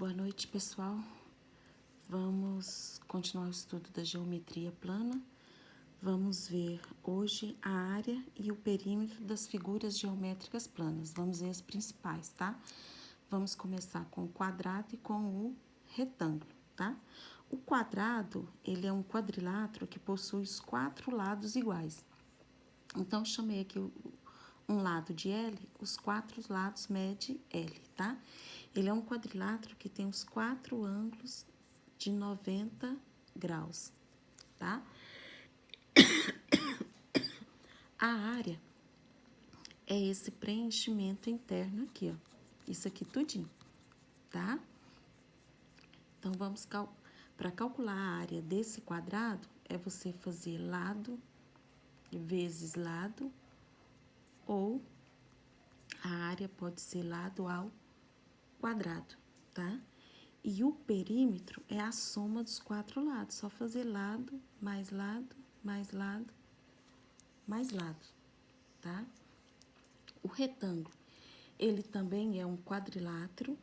Boa noite, pessoal. Vamos continuar o estudo da geometria plana. Vamos ver hoje a área e o perímetro das figuras geométricas planas. Vamos ver as principais, tá? Vamos começar com o quadrado e com o retângulo, tá? O quadrado, ele é um quadrilátero que possui os 4 lados iguais. Então, eu chamei aqui um lado de L, os 4 lados mede L, tá? Ele é um quadrilátero que tem os 4 ângulos de 90 graus, tá? A área é esse preenchimento interno aqui, ó. Isso aqui tudinho, tá? Então, para calcular a área desse quadrado, é você fazer lado vezes lado, ou a área pode ser lado ao quadrado, tá? E o perímetro é a soma dos 4 lados, só fazer lado, mais lado, mais lado, mais lado, tá? O retângulo, ele também é um quadrilátero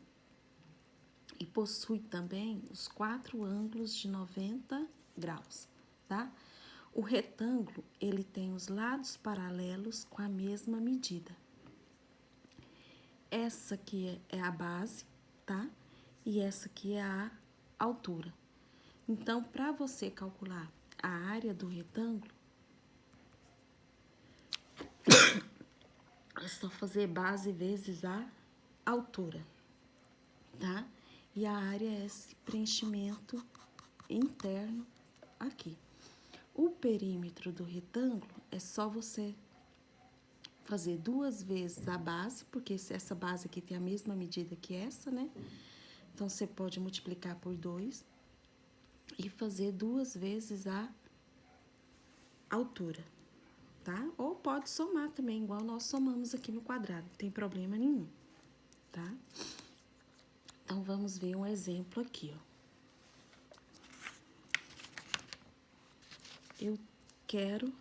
e possui também os 4 ângulos de 90 graus, tá? O retângulo, ele tem os lados paralelos com a mesma medida. Essa aqui é a base, tá? E essa aqui é a altura. Então, para você calcular a área do retângulo, é só fazer base vezes a altura, tá? E a área é esse preenchimento interno aqui. O perímetro do retângulo é só você fazer 2 vezes a base, porque essa base aqui tem a mesma medida que essa, né? Então, você pode multiplicar por 2 e fazer 2 vezes a altura, tá? Ou pode somar também, igual nós somamos aqui no quadrado, não tem problema nenhum, tá? Então, vamos ver um exemplo aqui, ó. Eu quero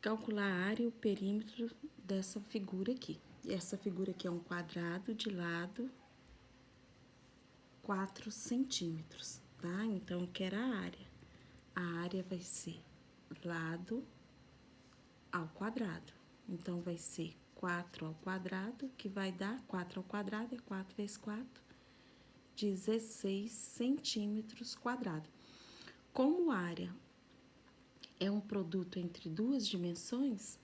calcular a área e o perímetro dessa figura aqui. Essa figura aqui é um quadrado de lado 4 centímetros, tá? Então, eu quero a área. A área vai ser lado ao quadrado. Então, vai ser 4 ao quadrado, que vai dar 4 ao quadrado, é 4 vezes 4, 16 centímetros quadrados. Como a área é um produto entre 2 dimensões,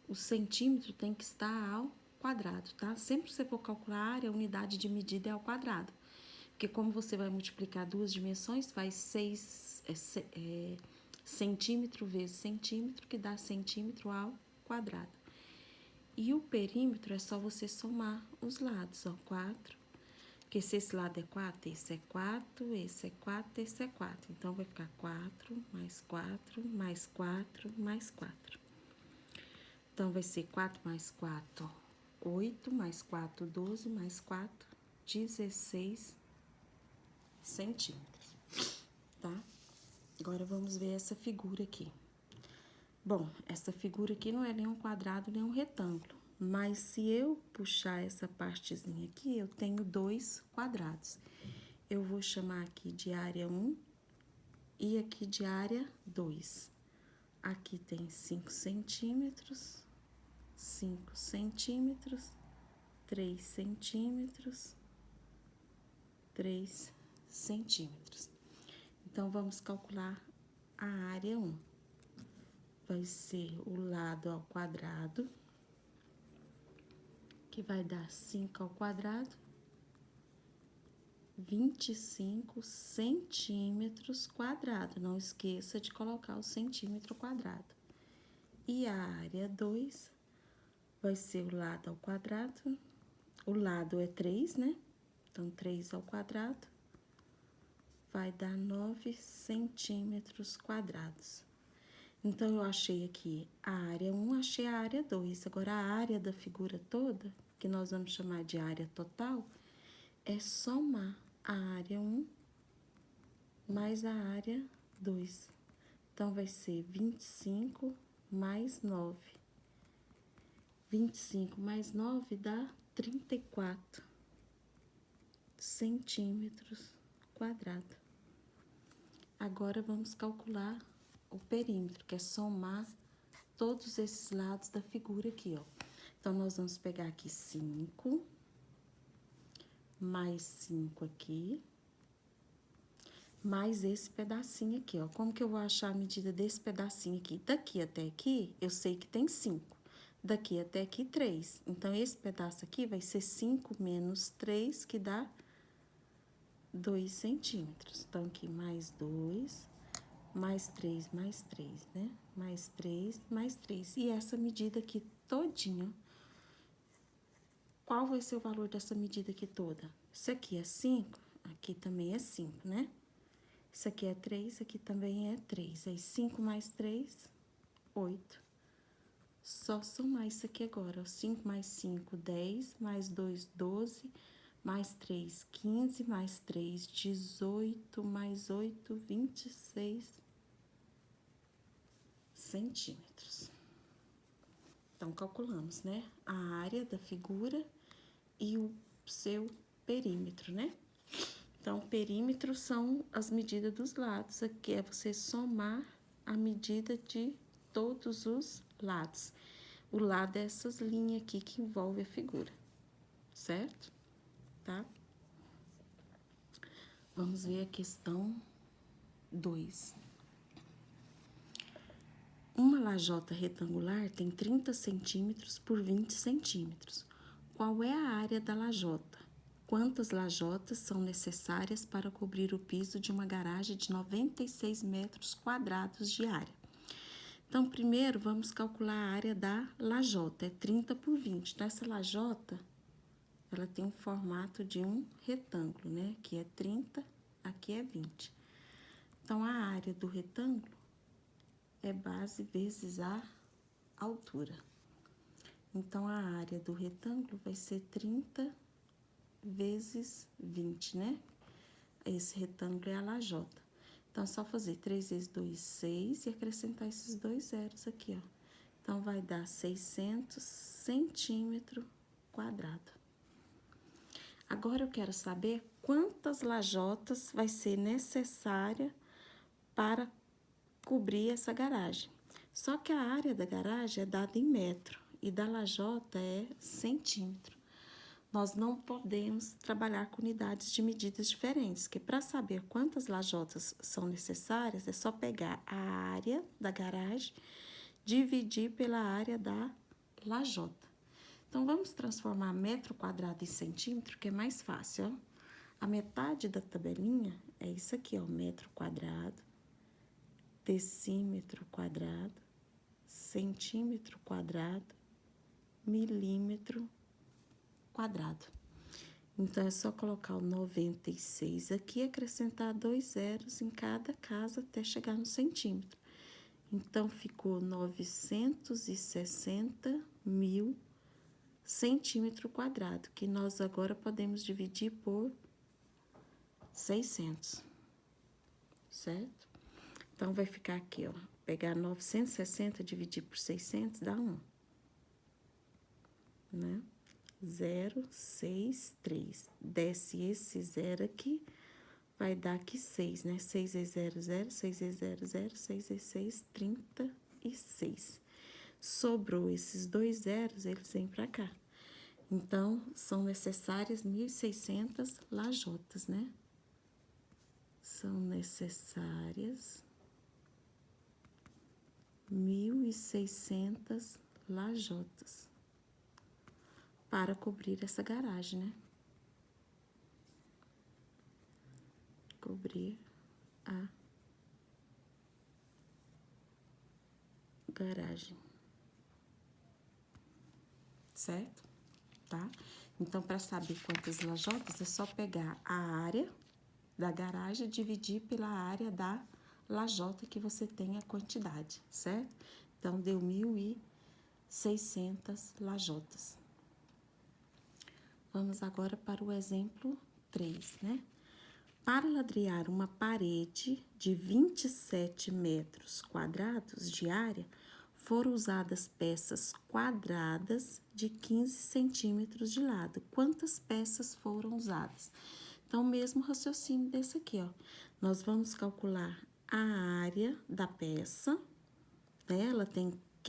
o centímetro tem que estar ao quadrado, tá? Sempre que você for calcular a área, a unidade de medida é ao quadrado. Porque como você vai multiplicar 2 dimensões, faz 6 centímetro vezes centímetro, que dá centímetro ao quadrado. E o perímetro é só você somar os lados, ó, 4. Porque se esse lado é 4, esse é 4, esse é 4, esse é 4. Então, vai ficar 4, mais 4, mais 4, mais 4. Então, vai ser 4 mais 4, 8, mais 4, 12, mais 4, 16 centímetros, tá? Agora, vamos ver essa figura aqui. Bom, essa figura aqui não é nem um quadrado, nem um retângulo. Mas se eu puxar essa partezinha aqui, eu tenho 2 quadrados. Eu vou chamar aqui de área 1 e aqui de área 2. Aqui tem 5 centímetros, 5 centímetros, 3 centímetros, 3 centímetros. Então, vamos calcular a área 1. Vai ser o lado ao quadrado, que vai dar 5 ao quadrado, 25 centímetros quadrados. Não esqueça de colocar o centímetro quadrado. E a área 2 vai ser o lado ao quadrado. O lado é 3, né? Então, 3 ao quadrado vai dar 9 centímetros quadrados. Então, eu achei aqui a área 1, achei a área 2. Agora, a área da figura toda, que nós vamos chamar de área total, é somar a área 1 mais a área 2. Então, vai ser 25 mais 9. 25 mais 9 dá 34 centímetros quadrados. Agora, vamos calcular o perímetro, que é somar todos esses lados da figura aqui, ó. Então, nós vamos pegar aqui 5, mais 5 aqui, mais esse pedacinho aqui, ó. Como que eu vou achar a medida desse pedacinho aqui? Daqui até aqui, eu sei que tem 5. Daqui até aqui, 3. Então, esse pedaço aqui vai ser 5 menos 3, que dá 2 centímetros. Então, aqui, mais 2, mais 3, né? Mais 3, mais 3. E essa medida aqui todinha, qual vai ser o valor dessa medida aqui toda? Isso aqui é 5, aqui também é 5, né? Isso aqui é 3, aqui também é 3. Aí, 5 mais 3, 8. Só somar isso aqui agora, ó. 5 mais 5, 10, mais 2, 12, mais 3, 15, mais 3, 18, mais 8, 26 centímetros. Então, calculamos, né? A área da figura e o seu perímetro, né? Então, perímetro são as medidas dos lados. Aqui é você somar a medida de todos os lados. O lado é essas linhas aqui que envolve a figura, certo? Tá? Vamos ver a questão 2. Uma lajota retangular tem 30 centímetros por 20 centímetros. Qual é a área da lajota? Quantas lajotas são necessárias para cobrir o piso de uma garagem de 96 metros quadrados de área? Então, primeiro, vamos calcular a área da lajota, é 30 por 20. Então, essa lajota, ela tem um formato de um retângulo, né? Aqui é 30, aqui é 20. Então, a área do retângulo é base vezes a altura. Então, a área do retângulo vai ser 30 vezes 20, né? Esse retângulo é a lajota. Então, é só fazer 3 vezes 2, 6, e acrescentar esses dois zeros aqui, ó. Então, vai dar 600 centímetros quadrados. Agora, eu quero saber quantas lajotas vai ser necessária para cobrir essa garagem. Só que a área da garagem é dada em metro e da lajota é centímetro. Nós não podemos trabalhar com unidades de medidas diferentes, porque para saber quantas lajotas são necessárias, é só pegar a área da garagem, dividir pela área da lajota. Então, vamos transformar metro quadrado em centímetro, que é mais fácil, ó. A metade da tabelinha é isso aqui, ó, metro quadrado, decímetro quadrado, centímetro quadrado, milímetro quadrado. Então, é só colocar o 96 aqui e acrescentar 2 zeros em cada casa até chegar no centímetro. Então, ficou 960 mil centímetro quadrado, que nós agora podemos dividir por 600, certo? Então, vai ficar aqui, ó, pegar 960, dividir por 600, dá 1, né? 0, 6, 3. Desce esse 0 aqui, vai dar aqui 6, né? 6 vezes 0, 0, 6 vezes 0, 0, 6 vezes 6, 36. Sobrou esses dois zeros, eles vêm pra cá. Então, são necessárias 1.600 lajotas, né? São necessárias 1.600 lajotas para cobrir essa garagem, né? Cobrir a garagem. Certo? Tá? Então, para saber quantas lajotas, é só pegar a área da garagem e dividir pela área da lajota que você tem a quantidade, certo? Então, deu 1.600 lajotas. Vamos agora para o exemplo 3, né? Para ladrilhar uma parede de 27 metros quadrados de área, foram usadas peças quadradas de 15 centímetros de lado. Quantas peças foram usadas? Então, o mesmo raciocínio desse aqui, ó. Nós vamos calcular a área da peça, né?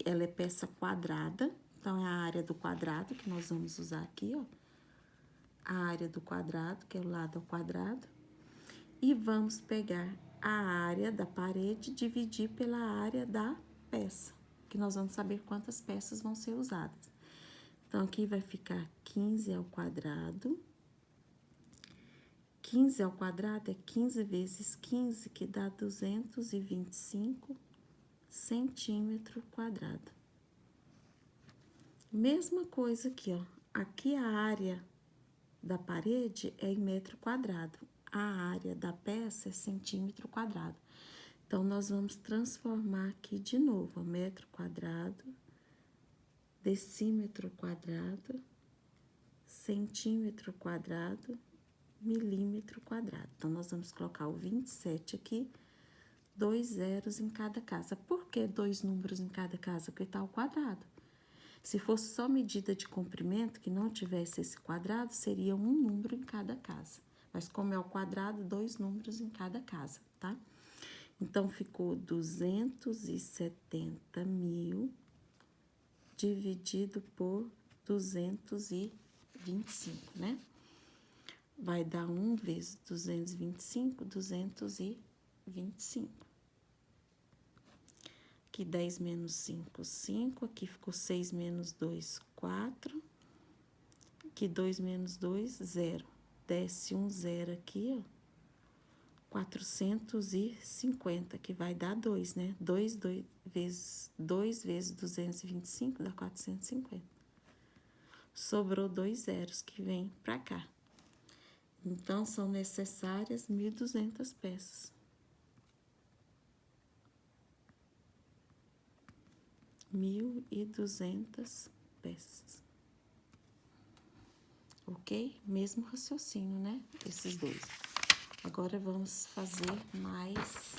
Ela é peça quadrada, então é a área do quadrado que nós vamos usar aqui, ó. A área do quadrado, que é o lado ao quadrado. E vamos pegar a área da parede e dividir pela área da peça, que nós vamos saber quantas peças vão ser usadas. Então, aqui vai ficar 15 ao quadrado. 15 ao quadrado é 15 vezes 15, que dá 225 centímetros quadrados. Mesma coisa aqui, ó. Aqui a área da parede é em metro quadrado. A área da peça é centímetro quadrado. Então, nós vamos transformar aqui de novo, ó, metro quadrado, decímetro quadrado, centímetro quadrado, milímetro quadrado. Então, nós vamos colocar o 27 aqui, 2 zeros em cada casa. Por que 2 números em cada casa? Porque tá ao quadrado. Se fosse só medida de comprimento, que não tivesse esse quadrado, seria um número em cada casa. Mas como é ao quadrado, 2 números em cada casa, tá? Então, ficou 270.000 dividido por 225, né? Vai dar 1 vezes 225, 225. Aqui 10 menos 5, 5. Aqui ficou 6 menos 2, 4. Aqui 2 menos 2, 0. Desce um 0 aqui, ó. 450, que vai dar 2, né? 2 vezes 225 dá 450. Sobrou 2 zeros que vem pra cá. Então, são necessárias 1.200 peças. 1.200 peças. Ok? Mesmo raciocínio, né? Esses dois. Agora, vamos fazer mais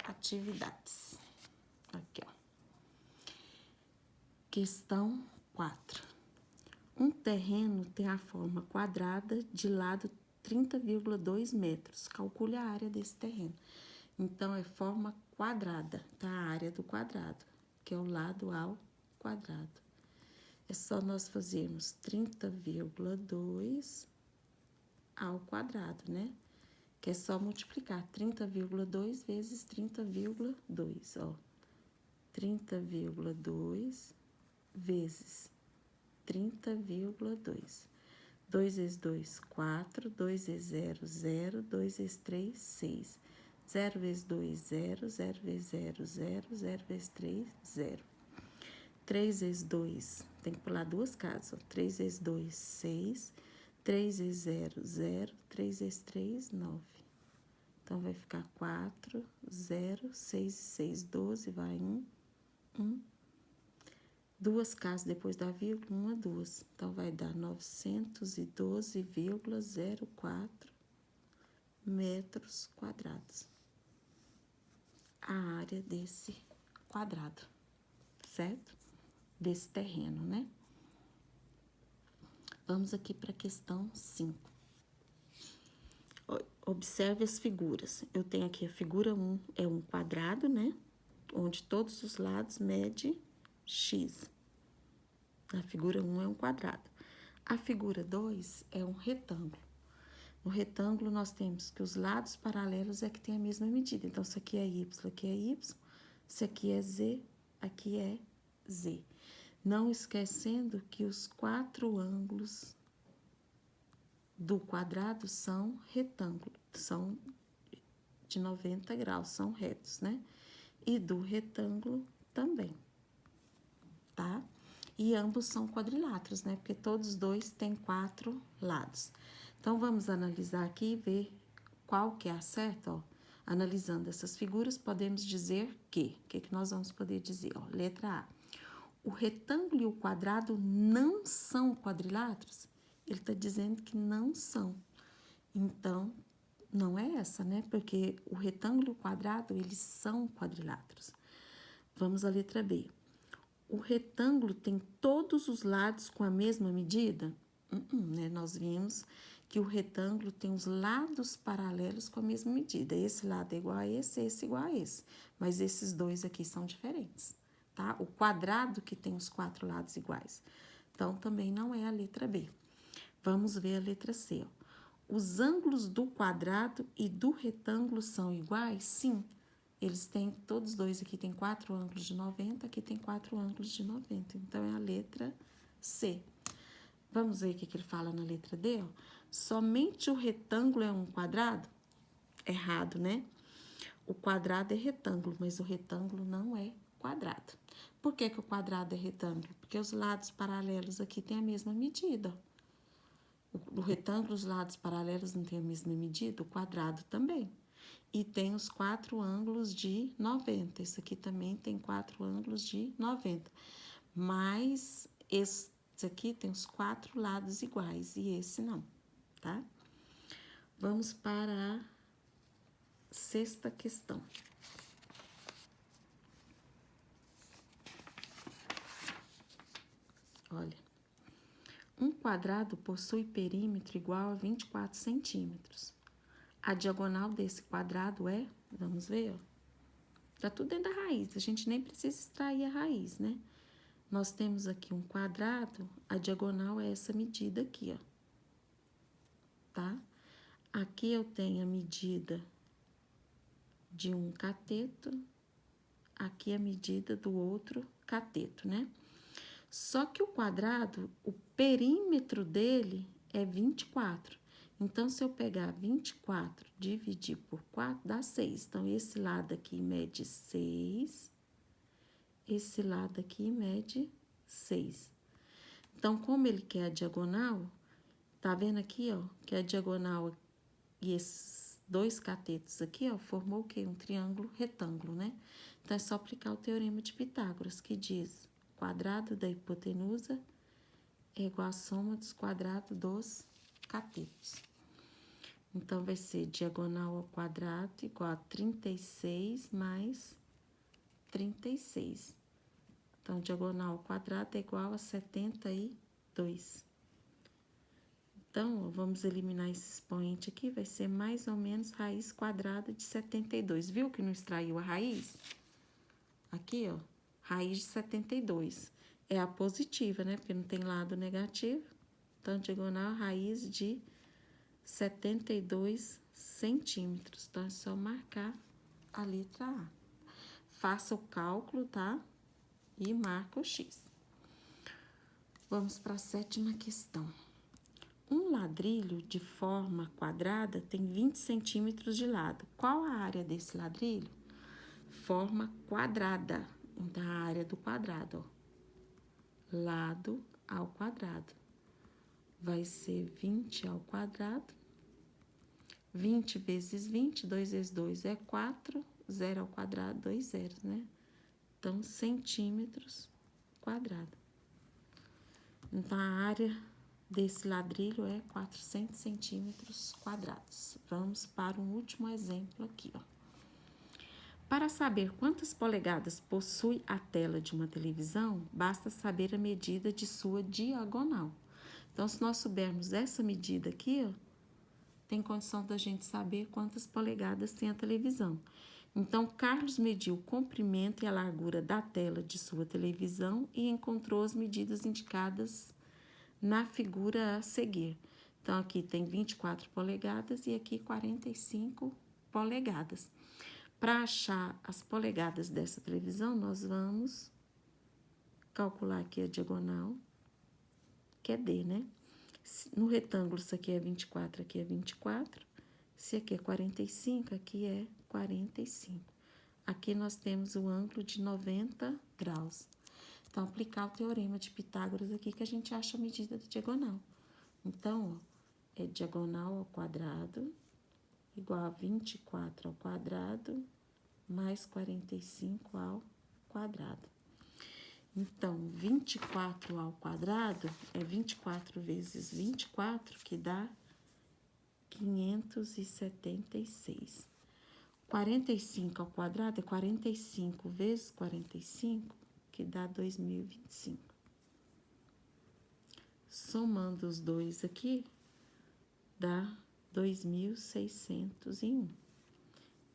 atividades. Aqui, ó. Questão 4. Um terreno tem a forma quadrada de lado 30,2 metros. Calcule a área desse terreno. Então, é forma quadrada, tá? A área do quadrado, que é o lado ao quadrado. É só nós fazermos 30,2 ao quadrado, né? Que é só multiplicar 30,2 vezes 30,2, ó. 30,2 vezes 30,2. 2 vezes 2, 4. 2 vezes 0, 0. 2 vezes 3, 6. 0 vezes 2, 0. 0 vezes 0, 0. 0 vezes 3, 0. 3 vezes 2, tem que pular 2 casas, ó. 3 vezes 2, 6. 3 vezes 0, 0. 3 vezes 3, 9. Então, vai ficar 4, 0, 6 e 6, 12, vai 1, 1. 2 casas depois da vírgula, 1 a 2. Então, vai dar 912,04 metros quadrados. A área desse quadrado, certo? Desse terreno, né? Vamos aqui para a questão 5. Observe as figuras. Eu tenho aqui a figura 1, é um quadrado, né? Onde todos os lados mede x. A figura 1 é um quadrado. A figura 2 é um retângulo. No retângulo, nós temos que os lados paralelos é que tem a mesma medida. Então, isso aqui é y, aqui é y. Isso aqui é z, aqui é z. Não esquecendo que os 4 ângulos do quadrado são retângulo, são de 90 graus, são retos, né? E do retângulo também, tá? E ambos são quadriláteros, né? Porque todos dois têm 4 lados. Então, vamos analisar aqui e ver qual que é a certa, ó. Analisando essas figuras, podemos dizer que... O que que nós vamos poder dizer, ó? Letra A. O retângulo e o quadrado não são quadriláteros? Ele está dizendo que não são. Então, não é essa, né? Porque o retângulo e o quadrado, eles são quadriláteros. Vamos à letra B. O retângulo tem todos os lados com a mesma medida? Né? Nós vimos que o retângulo tem os lados paralelos com a mesma medida. Esse lado é igual a esse é igual a esse. Mas esses dois aqui são diferentes, tá? O quadrado que tem os 4 lados iguais. Então, também não é a letra B. Vamos ver a letra C, ó. Os ângulos do quadrado e do retângulo são iguais? Sim. Eles têm, todos dois aqui tem 4 ângulos de 90, aqui tem 4 ângulos de 90. Então, é a letra C. Vamos ver o que ele fala na letra D, ó. Somente o retângulo é um quadrado? Errado, né? O quadrado é retângulo, mas o retângulo não é quadrado. Por que que o quadrado é retângulo? Porque os lados paralelos aqui têm a mesma medida. O retângulo, os lados paralelos não têm a mesma medida, o quadrado também. E tem os 4 ângulos de 90. Esse aqui também tem 4 ângulos de 90. Mas esse aqui tem os 4 lados iguais e esse não, tá? Vamos para a 6ª questão. Olha, um quadrado possui perímetro igual a 24 centímetros. A diagonal desse quadrado é, vamos ver, ó. Tá tudo dentro da raiz, a gente nem precisa extrair a raiz, né? Nós temos aqui um quadrado, a diagonal é essa medida aqui, ó. Tá? Aqui eu tenho a medida de um cateto, aqui a medida do outro cateto, né? Só que o quadrado, o perímetro dele é 24. Então, se eu pegar 24 dividir por 4, dá 6. Então, esse lado aqui mede 6, esse lado aqui mede 6. Então, como ele quer a diagonal, tá vendo aqui, ó, que a diagonal e esses 2 catetos aqui, ó, formou o quê? Um triângulo retângulo, né? Então, é só aplicar o teorema de Pitágoras, que diz: quadrado da hipotenusa é igual à soma dos quadrados dos catetos. Então, vai ser diagonal ao quadrado igual a 36 mais 36. Então, diagonal ao quadrado é igual a 72. Então, ó, vamos eliminar esse expoente aqui, vai ser mais ou menos raiz quadrada de 72. Viu que não extraiu a raiz? Aqui, ó, raiz de 72. É a positiva, né? Porque não tem lado negativo. Então, diagonal raiz de 72 centímetros. Então, é só marcar a letra A. Faça o cálculo, tá? E marca o X. Vamos para a 7ª questão. Um ladrilho de forma quadrada tem 20 centímetros de lado. Qual a área desse ladrilho? Forma quadrada. Então, a área do quadrado, ó. Lado ao quadrado. Vai ser 20 ao quadrado. 20 vezes 20, 2 vezes 2 é 4. 0 ao quadrado, 2 zeros, né? Então, centímetros quadrado. Então, a área desse ladrilho é 400 centímetros quadrados. Vamos para um último exemplo aqui, ó. Para saber quantas polegadas possui a tela de uma televisão, basta saber a medida de sua diagonal. Então, se nós soubermos essa medida aqui, ó, tem condição da gente saber quantas polegadas tem a televisão. Então, Carlos mediu o comprimento e a largura da tela de sua televisão e encontrou as medidas indicadas na figura a seguir. Então, aqui tem 24 polegadas e aqui 45 polegadas. Para achar as polegadas dessa televisão, nós vamos calcular aqui a diagonal, que é D, né? No retângulo, isso aqui é 24, aqui é 24. Se aqui é 45, aqui é 45. Aqui nós temos o ângulo de 90 graus. Então, aplicar o teorema de Pitágoras aqui, que a gente acha a medida da diagonal. Então, ó, é diagonal ao quadrado igual a 24 ao quadrado mais 45 ao quadrado. Então, 24 ao quadrado é 24 vezes 24, que dá 576. 45 ao quadrado é 45 vezes 45, que dá 2025. Somando os dois aqui, dá 2.601.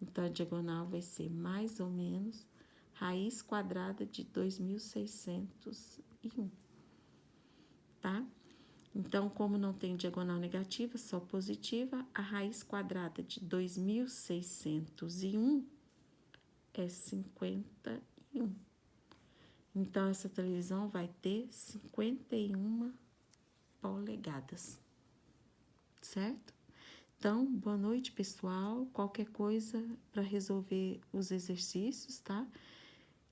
Então, a diagonal vai ser mais ou menos raiz quadrada de 2.601, tá? Então, como não tem diagonal negativa, só positiva, a raiz quadrada de 2.601 é 51. Então, essa televisão vai ter 51 polegadas, certo? Então, boa noite, pessoal. Qualquer coisa para resolver os exercícios, tá?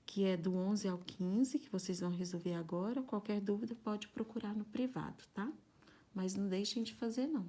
Que é do 11 ao 15, que vocês vão resolver agora. Qualquer dúvida pode procurar no privado, tá? Mas não deixem de fazer, não.